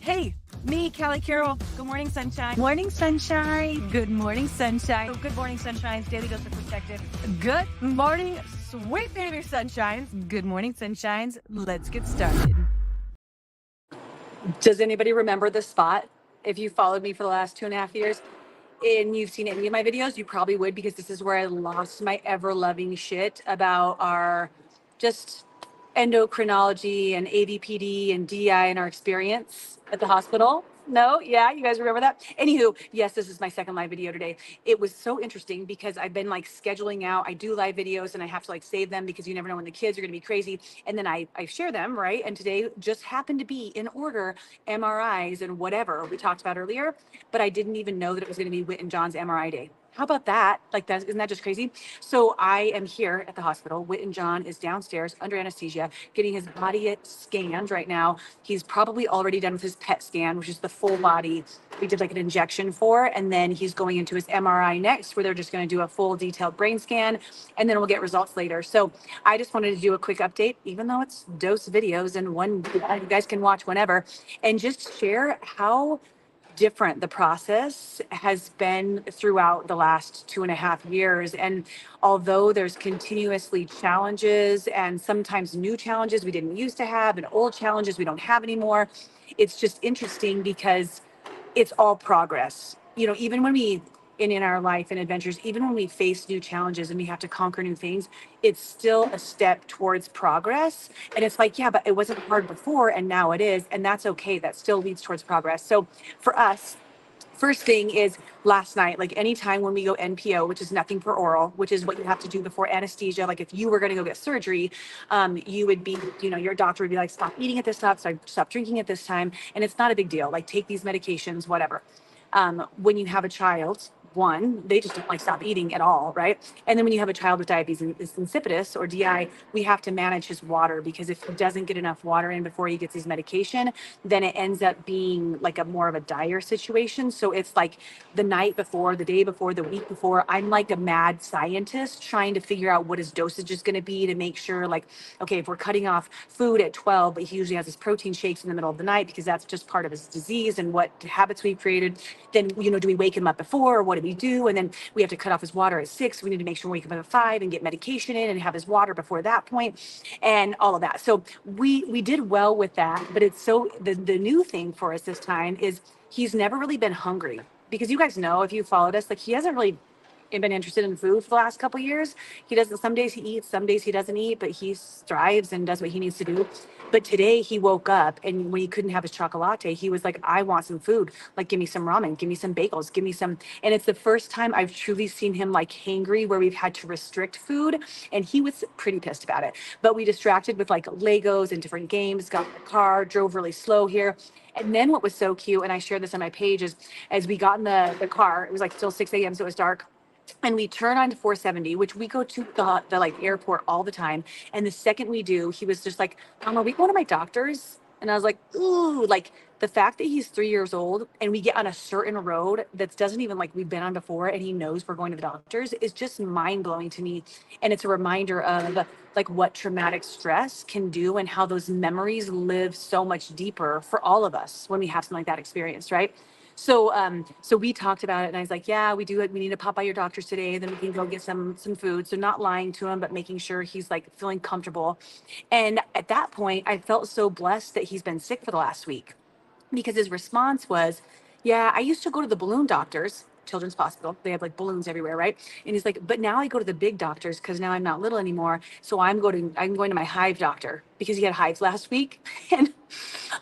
Hey, me, Callie Carroll. Good morning, sunshine. Morning, sunshine. Good morning, sunshine. Good morning, sunshines. Daily dose of perspective. Good morning, sweet baby sunshines. Good morning, sunshines. Let's get started. Does anybody remember this spot? If you followed me for the last 2.5 years and you've seen any of my videos, you probably would, because this is where I lost my ever loving shit about our just endocrinology and ADPD and DI and our experience at the hospital. No? Yeah, you guys remember that? Anywho, yes, this is my second live video today. It was so interesting because I've been like scheduling out. I do live videos and I have to like save them because you never know when the kids are going to be crazy. And then I share them, right? And today just happened to be in order MRIs and whatever we talked about earlier, but I didn't even know that it was going to be Whitten John's MRI day. How about that? Like, that, isn't that just crazy? So I am here at the hospital. Whitten John is downstairs under anesthesia, getting his body scanned right now. He's probably already done with his PET scan, which is the full body we did like an injection for. And then he's going into his MRI next, where they're just going to do a full detailed brain scan, and then we'll get results later. So I just wanted to do a quick update, even though it's dose videos and one you guys can watch whenever, and just share how different the process has been throughout the last 2.5 years. And although there's continuously challenges and sometimes new challenges we didn't used to have and old challenges we don't have anymore, it's just interesting because it's all progress. You know, even when we in our life and adventures, even when we face new challenges and we have to conquer new things, it's still a step towards progress. And it's like, yeah, but it wasn't hard before and now it is. And that's okay. That still leads towards progress. So for us, first thing is last night, like anytime when we go NPO, which is nothing for oral, which is what you have to do before anesthesia. Like if you were going to go get surgery, you would be, your doctor would be like, stop eating at this time, stop drinking at this time. And it's not a big deal. Like take these medications, whatever. When you have a child, one, they just don't like stop eating at all, right? And then when you have a child with diabetes insipidus or DI, we have to manage his water, because if he doesn't get enough water in before he gets his medication, then it ends up being like a more of a dire situation. So it's like the night before, the day before, the week before, I'm like a mad scientist trying to figure out what his dosage is going to be to make sure, like, okay, if we're cutting off food at 12, but he usually has his protein shakes in the middle of the night because that's just part of his disease and what habits we've created, then, do we wake him up before, or what do we do? And then we have to cut off his water at 6. We need to make sure we wake him up at 5 and get medication in and have his water before that point and all of that. So we did well with that. But it's so the new thing for us this time is he's never really been hungry, because you guys know, if you followed us, like, he hasn't really been interested in food for the last couple of years. He doesn't, some days he eats, some days he doesn't eat, but he strives and does what he needs to do. But today he woke up, and when he couldn't have his chocolate, he was like, I want some food. Like, give me some ramen, give me some bagels, give me some. And it's the first time I've truly seen him like hangry, where we've had to restrict food. And he was pretty pissed about it. But we distracted with like Legos and different games, got in the car, drove really slow here. And then what was so cute, and I shared this on my page, is as we got in the car, it was like still 6 a.m., so it was dark. And we turn on to 470, which we go to the like airport all the time. And the second we do, he was just like, are we going to my doctor's? And I was like, ooh, like the fact that he's 3 years old and we get on a certain road that doesn't even like we've been on before, and he knows we're going to the doctor's, is just mind blowing to me. And it's a reminder of like what traumatic stress can do and how those memories live so much deeper for all of us when we have something like that experience, right? So we talked about it, and I was like, yeah, we do it. We need to pop by your doctor's today. Then we can go get some food. So not lying to him, but making sure he's like feeling comfortable. And at that point, I felt so blessed that he's been sick for the last week, because his response was, yeah, I used to go to the balloon doctors, Children's Hospital. They have like balloons everywhere, right? And he's like, but now I go to the big doctors because now I'm not little anymore. So I'm going to my hive doctor, because he had hives last week. And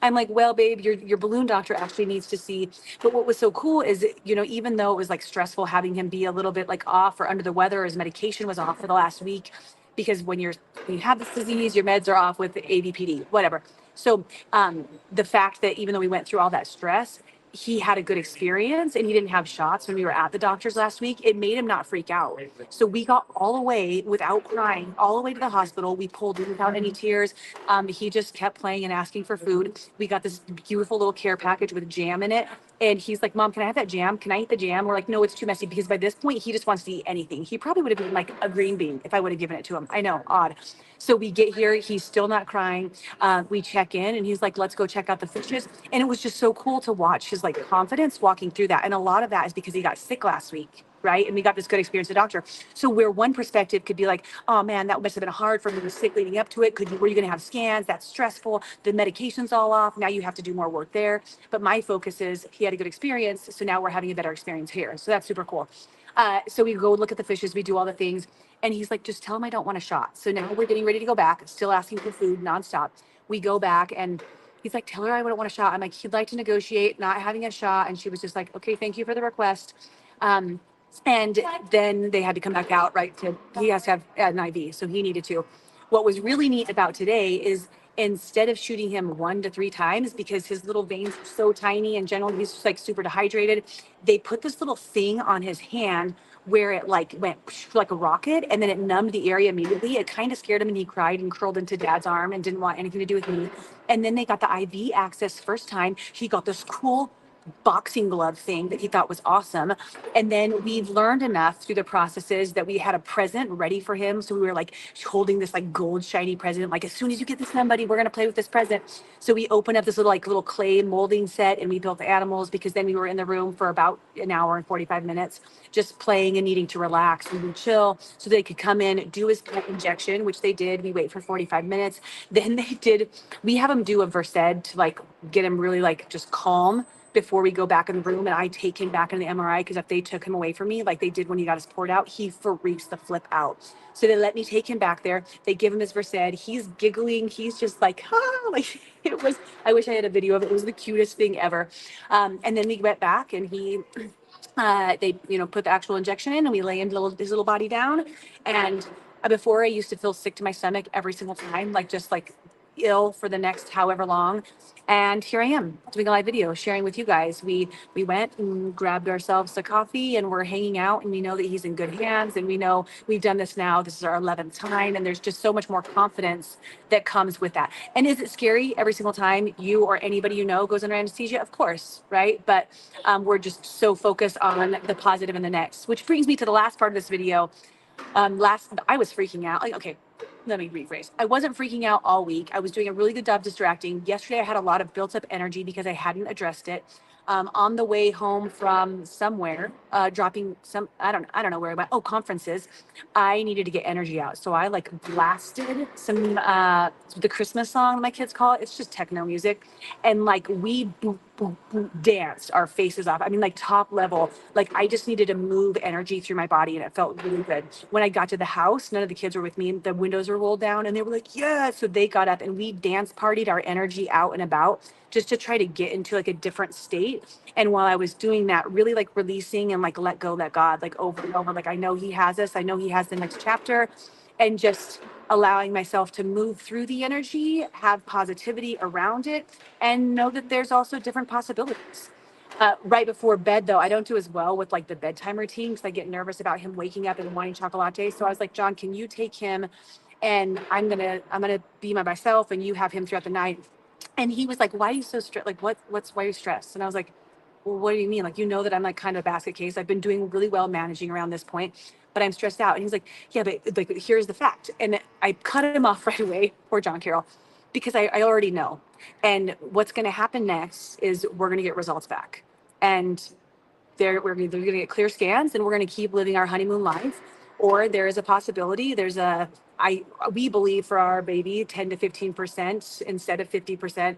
I'm like, well, babe, your balloon doctor actually needs to see. But what was so cool is, even though it was like stressful having him be a little bit like off or under the weather, his medication was off for the last week, because when you have this disease, your meds are off with ADPD, whatever. So the fact that even though we went through all that stress, he had a good experience and he didn't have shots when we were at the doctor's last week, it made him not freak out. So we got all the way without crying, all the way to the hospital. We pulled in without any tears. He just kept playing and asking for food. We got this beautiful little care package with jam in it. And he's like, Mom, can I have that jam? Can I eat the jam? We're like, no, it's too messy, because by this point he just wants to eat anything. He probably would have eaten like a green bean if I would have given it to him. I know, odd. So we get here, he's still not crying. We check in and he's like, let's go check out the fishes. And it was just so cool to watch his like confidence walking through that. And a lot of that is because he got sick last week, right? And we got this good experience with the doctor. So where one perspective could be like, oh man, that must have been hard for him. He was sick leading up to it. Were you going to have scans? That's stressful. The medication's all off. Now you have to do more work there. But my focus is he had a good experience. So now we're having a better experience here. So that's super cool. So we go look at the fishes. We do all the things. And he's like, just tell him I don't want a shot. So now we're getting ready to go back, still asking for food nonstop. We go back and he's like, tell her I wouldn't want a shot. I'm like, he'd like to negotiate not having a shot. And she was just like, okay, thank you for the request. And then they had to come back out, right? He has to have an IV, so he needed to. What was really neat about today is instead of shooting him 1 to 3 times, because his little veins are so tiny and generally he's just like super dehydrated, they put this little thing on his hand where it like went like a rocket, and then it numbed the area immediately. It kind of scared him and he cried and curled into Dad's arm and didn't want anything to do with me. And then they got the IV access first time. He got this cool boxing glove thing that he thought was awesome. And then we learned enough through the processes that we had a present ready for him. So we were like holding this like gold shiny present. Like, as soon as you get this done, buddy, we're going to play with this present. So we opened up this little clay molding set and we built the animals, because then we were in the room for about an hour and 45 minutes, just playing and needing to relax and chill, so they could come in, do his pet injection, which they did. We wait for 45 minutes. Then we have him do a Versed to like get him really like just calm before we go back in the room. And I take him back in the MRI, because if they took him away from me, like they did when he got his port out, he freaks the flip out. So they let me take him back there. They give him his Versed. He's giggling. He's just like, ah, like it was, I wish I had a video of it. It was the cutest thing ever. And then we went back and they, put the actual injection in and we lay his little body down. And before, I used to feel sick to my stomach every single time, like just like ill for the next however long. And here I am doing a live video, sharing with you guys. We went and grabbed ourselves a coffee and we're hanging out, and we know that he's in good hands, and we know we've done this now. This is our 11th time, and there's just so much more confidence that comes with that. And is it scary every single time you or anybody you know goes under anesthesia? Of course, right? But we're just so focused on the positive and the next, which brings me to the last part of this video. I was freaking out. Like, okay, let me rephrase. I wasn't freaking out all week. I was doing a really good job distracting. Yesterday, I had a lot of built up energy because I hadn't addressed it. On the way home from somewhere, dropping some, I don't know where I went. Oh, conferences. I needed to get energy out. So I like blasted some, the Christmas song my kids call it. It's just techno music. And like we boop, boop, boop, danced our faces off. I mean, like top level, like I just needed to move energy through my body and it felt really good. When I got to the house, none of the kids were with me. The windows were rolled down and they were like, yeah. So they got up and we dance partied our energy out and about, just to try to get into like a different state. And while I was doing that, really like releasing and like let go, let God, like over and over, like I know he has us, I know he has the next chapter, and just allowing myself to move through the energy, have positivity around it, and know that there's also different possibilities. Right before bed, though, I don't do as well with like the bedtime routine because I get nervous about him waking up and wanting chocolate. So I was like, John, can you take him, and I'm gonna be by myself, and you have him throughout the night. And he was like, why are you so stressed? Like, why are you stressed? And I was like, well, what do you mean? Like, that I'm like kind of a basket case. I've been doing really well managing around this point, but I'm stressed out. And he's like, yeah, but like, here's the fact. And I cut him off right away, poor John Carroll, because I already know. And what's going to happen next is we're going to get results back. And we're going to get clear scans and we're going to keep living our honeymoon life. Or there is a possibility, we believe for our baby 10 to 15% instead of 50%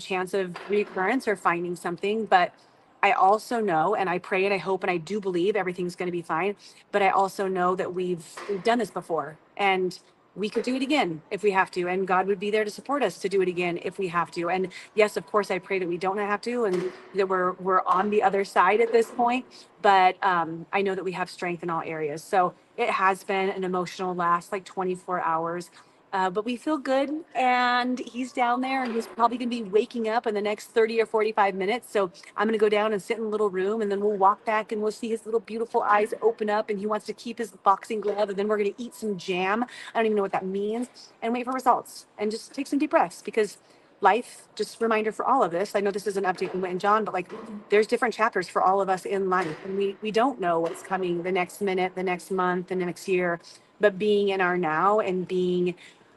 chance of recurrence or finding something. But I also know, and I pray and I hope and I do believe everything's going to be fine. But I also know that we've done this before, and we could do it again if we have to, and God would be there to support us to do it again if we have to. And yes, of course, I pray that we don't have to, and that we're on the other side at this point. But I know that we have strength in all areas. So it has been an emotional last like 24 hours. But we feel good, and he's down there, and he's probably going to be waking up in the next 30 or 45 minutes. So I'm going to go down and sit in a little room, and then we'll walk back and we'll see his little beautiful eyes open up, and he wants to keep his boxing glove, and then we're going to eat some jam. I don't even know what that means, and wait for results and just take some deep breaths, because life, just reminder for all of this. I know this is an update from Whitten and John, but like there's different chapters for all of us in life. And we don't know what's coming the next minute, the next month, the next year, but being in our now and being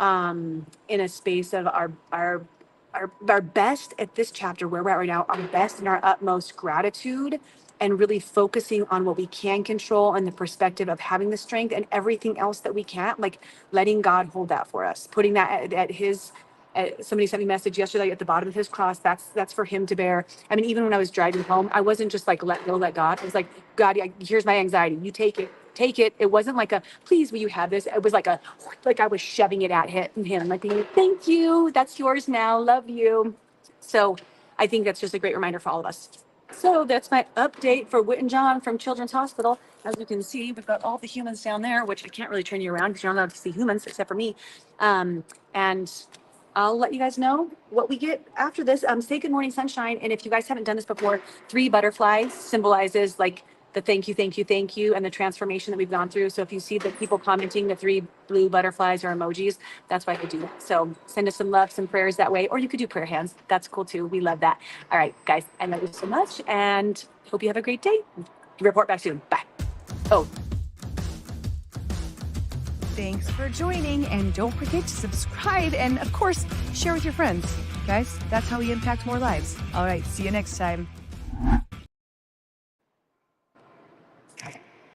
in a space of our best at this chapter where we're at right now, our best and our utmost gratitude, and really focusing on what we can control and the perspective of having the strength and everything else that we can't, like letting God hold that for us, putting that at his, somebody sent me a message yesterday at the bottom of his cross. That's for him to bear. I mean, even when I was driving home, I wasn't just like, let go, let God. I was like, God, here's my anxiety. You take it. Take it. It wasn't like a, please, will you have this? It was like like I was shoving it at him, like, thank you. That's yours now. Love you. So I think that's just a great reminder for all of us. So that's my update for Whitten John from Children's Hospital. As you can see, we've got all the humans down there, which I can't really turn you around because you're not allowed to see humans except for me. And I'll let you guys know what we get after this. Say good morning, sunshine. And if you guys haven't done this before, 3 butterflies symbolizes like the thank you, thank you, thank you, and the transformation that we've gone through. So if you see the people commenting the 3 blue butterflies or emojis, that's why they do that. So send us some love, some prayers that way, or you could do prayer hands. That's cool too. We love that. All right, guys, I love you so much and hope you have a great day. Report back soon. Bye. Oh, Thanks for joining, and don't forget to subscribe and, of course, share with your friends. Guys, that's how we impact more lives. All right, see you next time.